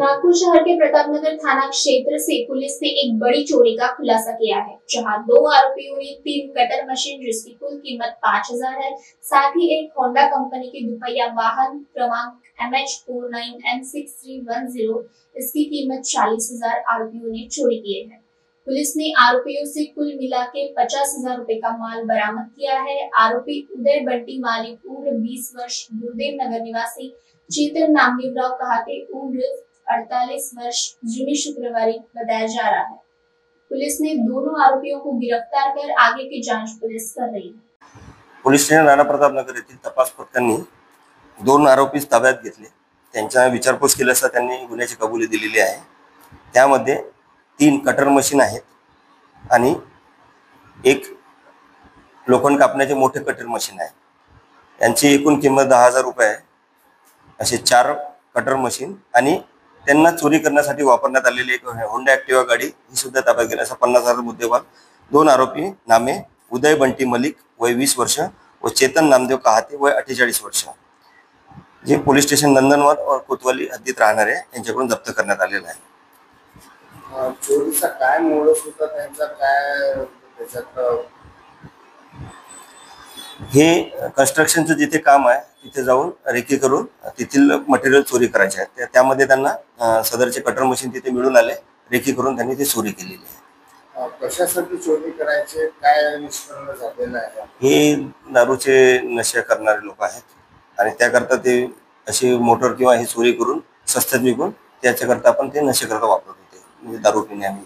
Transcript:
नागपुर शहर के प्रतापनगर थाना क्षेत्र से पुलिस ने एक बड़ी चोरी का खुलासा किया है, जहां 2 आरोपियों ने 3 कटर मशीन जिसकी कुल कीमत 5,000 है, साथ ही एक होंडा कंपनी की दुपहिया वाहन क्रमांक MH49N6310 इसकी कीमत 40,000 आरोपियों ने चोरी किए हैं। पुलिस ने आरोपियों से कुल मिला के 50,000 रुपए का माल बरामद किया है। आरोपी उदय बंटी मालिक उम्र 20 वर्ष, गुरुदेव नगर निवासी, चेतन नामदेवराव कहाते उम्र 48 वर्ष, जूनी शुक्रवारी बताया जा रहा है। पुलिस ने दोनों आरोपियों को गिरफ्तार कर आगे की जांच पुलिस कर रही है। पोलीस राणा प्रतापनगर येथील तपास पथकांनी 2 आरोपी ताब्यात घेतले। त्यांच्या विचारपूस केली असता त्यांनी गुन्ह्याची कबुली दिलेली आहे। त्यामध्ये 3 कटर मशीन आहेत आणि एक लोखंड कापण्याचे मोठे कटर मशीन आहे। यांची एकूण किंमत 10,000 रुपये आहे। असे 4 कटर मशीन आणि त्यांना चोरी करण्यासाठी वापरण्यात आलेली एक होंडा ॲक्टिवा गाडी ही सुद्धा ताब्यात घेण्याचा 50,000 मुद्देमाल। 2 आरोपी नामे उदय बंटी मलिक वय 20 वर्ष व चेतन नामदेव कहाते वय 48 वर्ष, जे पोलीस स्टेशन नंदनवन और कोतवाली हद्दीत राहणारे यांच्याकडून जप्त करण्यात आलेला आहे। चोरीचा काय मोडस होता त्यांचा, काय त्याच्यात हे कन्स्ट्रक्शनचं जिथे काम आहे तिथे जाऊन रेकी करून तेथील मटेरियल चोरी करायचे आहे। त्यामध्ये त्यांना सदरचे कटर मशीन तिथे मिळून आले, रेकी करून त्यांनी ते चोरी केलेली आहे। कशासाठी चोरी करायचे, काय निष्पन्न झालेलं आहे? हे दारूचे नशे करणारे लोक आहेत आणि त्याकरता ते अशी मोटर किंवा हे चोरी करून स्वस्तात विकून त्याच्याकरता आपण ते नशे करता वापरत होते, म्हणजे दारू पिणे आम्ही